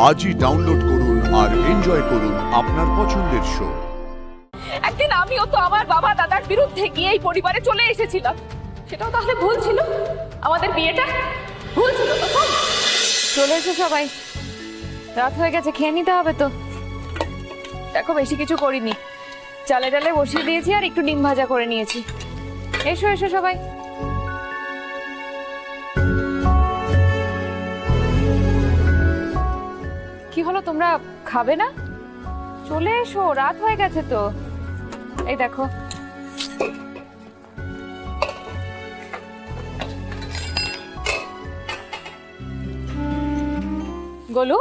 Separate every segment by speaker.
Speaker 1: আজই ডাউনলোড করুন আর এনজয় করুন আপনার পছন্দের শো।
Speaker 2: একদিন আমিও তো আমার বাবা দাদার বিরুদ্ধে গিয়ে এই পরিবারে চলে এসেছিলাম, সেটাও তাহলে ভুল ছিল? আমাদের বিয়েটা ভুল ছিল তো? চলে এসো সবাই, রাত হয়ে গেছে, খেয়ে নিতে হবে তো। দেখো বেশি কিছু করিনি, চালে ডালে বসিয়ে দিয়েছি আর একটু ডিম ভাজা করে নিয়েছি। এসো এসো সবাই। কি হলো, তোমরা খাবে না? চলে এসো, রাত হয়ে গেছে তো। এই দেখো, গোলু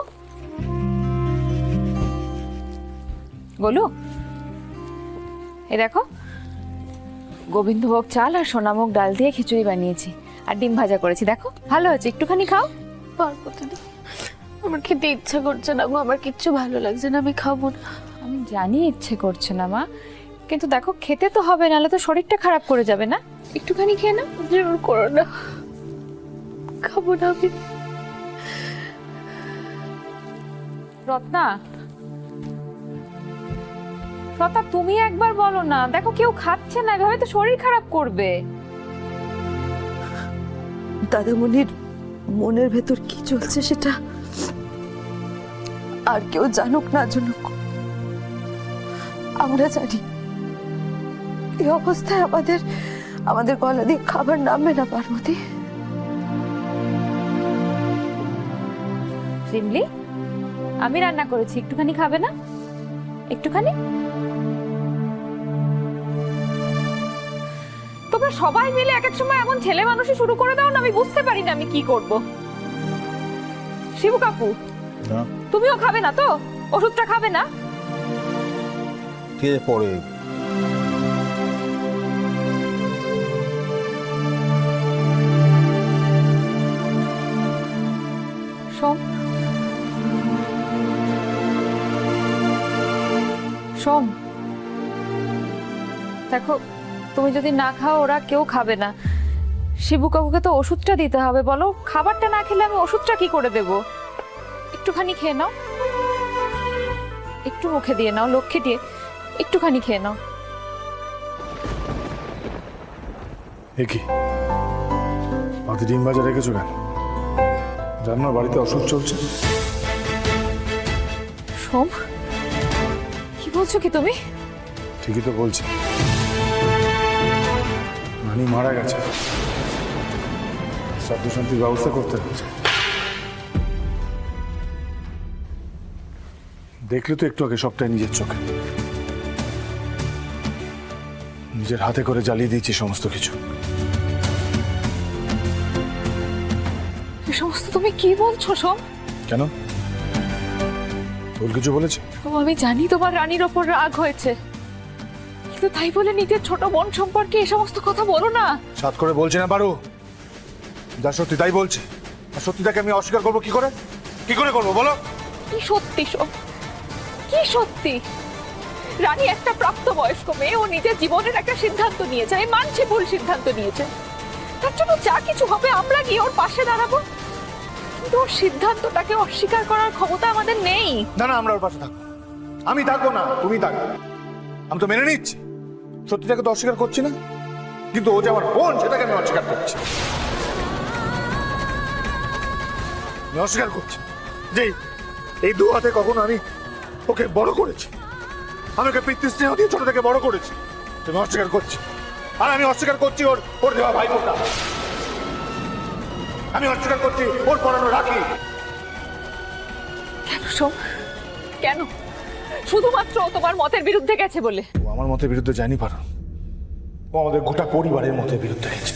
Speaker 2: গোলু, এই দেখো গোবিন্দভোগ চাল আর সোনামুগ ডাল দিয়ে খিচুড়ি বানিয়েছি আর ডিম ভাজা করেছি। দেখো ভালো হচ্ছে, একটুখানি খাও।
Speaker 3: পারবো না, আমার খেতে ইচ্ছা করছে না গো, আমার কিচ্ছু ভালো লাগছে না, আমি খাবো না।
Speaker 2: আমি জানি ইচ্ছে করছে না মা, কিন্তু দেখো খেতে তো হবে, নাহলে তো শরীরটা খারাপ করে যাবে না। একটুখানি খেয়ে না।
Speaker 3: জোর করো না, খাবো না আমি।
Speaker 2: রত্না, রত্না তুমি একবার বলো না, দেখো কেউ খাচ্ছে না, এভাবে তো শরীর খারাপ করবে।
Speaker 4: দাদামণির মনের ভেতর কি চলছে সেটা আর কেউ জানুক না জানুক, আমরা জানি। এই অবস্থায় আমাদের গলা দিয়ে খাবার নামবে না পার্বতী।
Speaker 2: শিমলি, আমি রান্না করেছি, একটুখানি খাবে না? একটুখানি। তোমরা সবাই মিলে এক এক সময় এমন ছেলে মানুষই শুরু করে দাও না, আমি বুঝতে পারি না আমি কি করব। শিবু কাকু, তুমিও খাবে না তো? ওষুধটা খাবে না?
Speaker 5: কে পড়ে
Speaker 2: সোম, সোম, দেখো তুমি যদি না খাও ওরা কেউ খাবে না। শিবু কাকুকে তো ওষুধটা দিতে হবে, বলো খাবারটা না খেলে আমি ওষুধটা কি করে দেব? একটুখানি খেয়ে নাও, একটু মুখে দিয়ে নাও, লক্ষ্মীটি একটুখানি খেয়ে নাও।
Speaker 6: কি বাড়িতে ডিম ভাজা রেখেছো কেন? জানো বাড়িতে অসুখ চলছে।
Speaker 2: সোম, কি বলছো কি তুমি?
Speaker 6: ঠিকই তো বলছি, নানি মারা গেছে, শ্রাদ্ধ শান্তির ব্যবস্থা করতে হচ্ছে। দেখলে তো একটু আগে সবটাই নিজের চোখে, নিজের হাতে করে জ্বালিয়ে দিয়েছি সমস্ত কিছু।
Speaker 2: এই সমস্ত তুমি কি বলছো সোম?
Speaker 6: কেন, ভুল কিছু বলেছে?
Speaker 2: আমি জানি তোমার রানীর ওপর রাগ হয়েছে, কিন্তু তাই বলে নিজের ছোট বোন সম্পর্কে এই সমস্ত কথা বলো না।
Speaker 6: সাত করে বলছে না পারো, যা সত্যি তাই বলছে। আর সত্যিটাকে আমি অস্বীকার করবো কি করে? কি করে করবো বলো?
Speaker 2: কি সত্যি সোম, কি সত্যি? রানী একটা প্রাপ্তবয়স্ক মেয়ে, ও নিজের জীবনের একটা সিদ্ধান্ত নিয়েছে, আমি মানছি ভুল সিদ্ধান্ত নিয়েছে, তার জন্য যা কিছু হবে আমরা গিয়ে ওর পাশে দাঁড়াবো, কিন্তু ওর সিদ্ধান্তটাকে অস্বীকার করার ক্ষমতা আমাদের নেই।
Speaker 6: না না, আমরা ওর পাশে থাকবো। আমি থাকবো না, তুমি থাকবে। আমি তো মেনে নিচ্ছি, সত্যিটাকে তো অস্বীকার করছি না, কিন্তু ও যে আমার বোন সেটাকে আমি অস্বীকার করছি। আমি অস্বীকার করছি যে এই দু হাতে কখনো আমি ওকে বড় করেছি, আমি ওকে পিতৃস্নেহ দিয়ে ছোট থেকে বড় করেছি। তুমি অস্বীকার করছি, আর আমি অস্বীকার করছি ওর দেওয়া ভাইফোঁটা, আমি অস্বীকার করছি ওর পড়ানো রাখি।
Speaker 2: কেন সোম, কেন? শুধুমাত্র ও তোমার মতের বিরুদ্ধে গেছে বলে?
Speaker 6: ও আমার মতের বিরুদ্ধে যায়নি পারো, ও আমাদের গোটা পরিবারের মতের বিরুদ্ধে গেছে।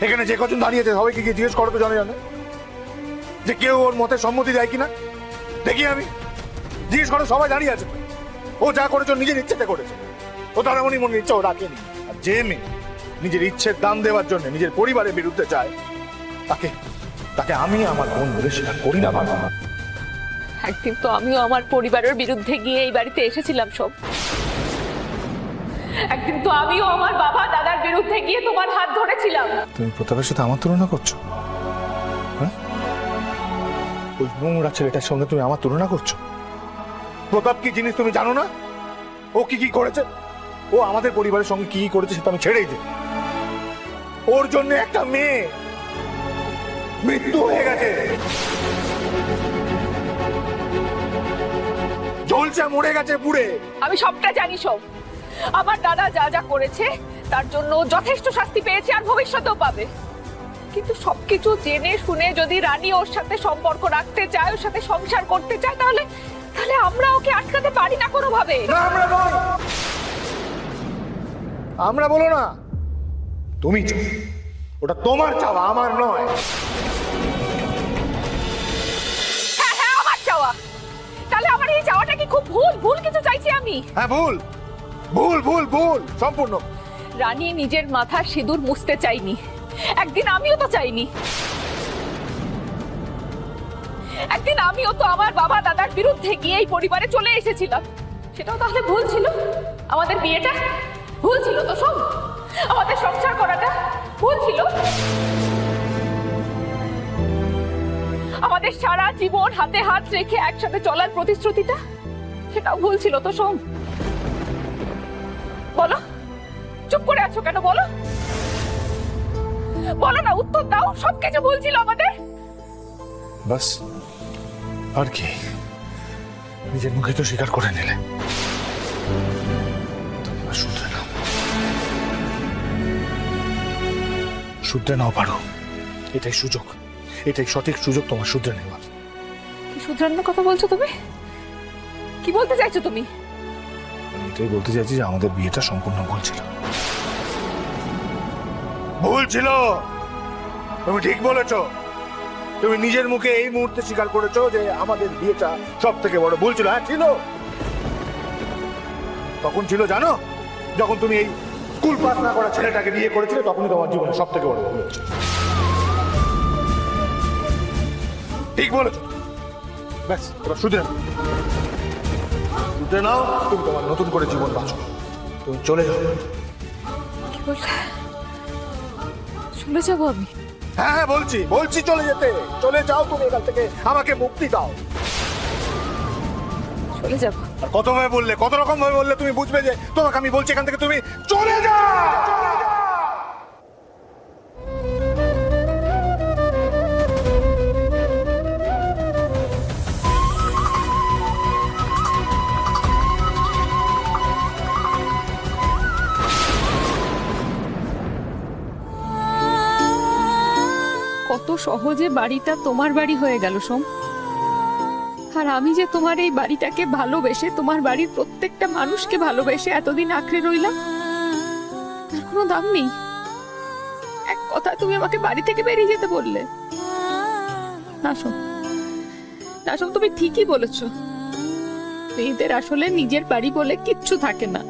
Speaker 6: এখানে যে কজন দাঁড়িয়েছে সবাইকে গিয়ে জিজ্ঞেস করো তো, জানে যে কেউ ওর মতে সম্মতি দেয় কিনা? দেখি আমি, জিজ্ঞেস করো, সবাই দাঁড়িয়ে আছে। ও যা করেছে নিজের ইচ্ছেতে করেছে, ও তার এমনই মনে ইচ্ছা ও রাখেনি। আর যে মেয়ে নিজের ইচ্ছের দাম দেওয়ার জন্য নিজের পরিবারের বিরুদ্ধে যায়, তাকে আমি আমার বোন বলে সেটা করি না। বাবা,
Speaker 2: একদিন তো আমিও আমার পরিবারের বিরুদ্ধে গিয়ে এই বাড়িতে এসেছিলাম সব, একদিন তো আমিও আমার বাবা দাদার বিরুদ্ধে গিয়ে তোমার হাত ধরেছিলাম।
Speaker 6: তুমি প্রতাপের সাথে আমার তুলনা করছো? ওই নোংরা ছেলেটার সঙ্গে তুমি আমার তুলনা করছো? প্রতাপ কি জিনিস তুমি জানো না? ও কি কি করেছে? ও আমাদের পরিবারের সঙ্গে কি কি করেছে সেটা আমি ছেড়েই দিই। ওর জন্য একটা মেয়ে মৃত্যু হয়ে গেছে, জ্বলছে, মরে গেছে পুড়ে।
Speaker 2: আমি সবটা জানি সব। আমার দাদা যা যা করেছে তার জন্য যথেষ্ট শাস্তি পেয়েছে আর ভবিষ্যতেও পাবে। কিন্তু সবকিছু জেনে শুনে যদি রানী ওর সাথে সম্পর্ক রাখতে চায়, ওর সাথে সংসার করতে চায়, তাহলে তাহলে আমরা ওকে আটকাতে পারি না কোনোভাবে।
Speaker 6: না, আমরা নয়। আমরা বলো না, তুমি চাও। ওটা তোমার চাওয়া, আমার নয়।
Speaker 2: হ্যাঁ হ্যাঁ, আমার চাওয়া। তাহলে আমার এই চাওয়াটা কি খুব ভুল? ভুল কিছু চাইছি আমি?
Speaker 6: হ্যাঁ, ভুল ভুল ভুল ভুল সম্পূর্ণ।
Speaker 2: রানী নিজের মাথার সিঁদুর মুছতে চাইনি, একদিন আমিও তো চাইনি। একদিন আমিও তো আমার বাবা দাদার বিরুদ্ধে গিয়ে এই পরিবারে চলে এসেছিলাম। সেটাও তাহলে ভুল ছিল? আমাদের বিয়েটা ভুল ছিল তো সব? আমাদের সংসার করাটা ভুল ছিল? আমাদের সারা জীবন হাতে হাত রেখে একসাথে চলার প্রতিশ্রুতিটা, সেটাও ভুল ছিল তো সব? বলো, চুপ করে আছো কেন? বলো বলো না, উত্তর দাও। সবকিছু ভুল ছিল আমাদের।
Speaker 6: বাস, আর কি? নিজের মুখে তো স্বীকার করে নিলে। শুধরে নাও, শুধরে নাও পারো। এটাই সুযোগ, এটাই সঠিক সুযোগ তোমার শুধরে নেওয়ার।
Speaker 2: কি শুধরানোর কথা বলছো তুমি? কি বলতে চাইছো তুমি?
Speaker 6: আমি এটাই বলতে চাইছি যে আমাদের বিয়েটা সম্পূর্ণ ভুল ছিল। ভুল ছিল, তুমি ঠিক বলেছো। তুমি নিজের মুখে এই মুহূর্তে স্বীকার করেছো যে আমাদের বিয়েটা সব থেকে বড় ভুল ছিল। হ্যাঁ ছিল। তখন ছিল জানো, যখন তুমি এই স্কুল পাস না করা ছেলেটাকে বিয়ে করেছিলে, তখনই তোমার জীবনে সব থেকে বড় ভুল হচ্ছে। ঠিক বলেছো। ব্যাস, এবার শুধরে নাও, শুধরে নাও। তুমি তোমার নতুন করে জীবন বাঁচো। তুমি চলে যাও।
Speaker 2: কি বললে? চলে যাবো আমি?
Speaker 6: হ্যাঁ হ্যাঁ, বলছি বলছি চলে যেতে। চলে যাও তুমি এখান থেকে, আমাকে মুক্তি দাও।
Speaker 2: চলে যাবো?
Speaker 6: আর কত ভাবে বললে, কত রকম ভাবে বললে তুমি বুঝবে যে তোমাকে আমি বলছি এখান থেকে তুমি চলে যাও।
Speaker 2: কত সহজে বাড়িটা তোমার বাড়ি হয়ে গেল সোম। আর আমি যে তোমার এই বাড়িটাকে ভালোবেসে, তোমার বাড়ির প্রত্যেকটা মানুষকে ভালোবেসে এতদিন আঁকড়ে রইলাম, তার কোনো দাম নেই। এক কথা তুমি আমাকে বাড়ি থেকে বেরিয়ে যেতে বললে। না সোম, না সোম, তুমি ঠিকই বলেছো। মেয়েদের আসলে নিজের বাড়ি বলে কিচ্ছু থাকে না।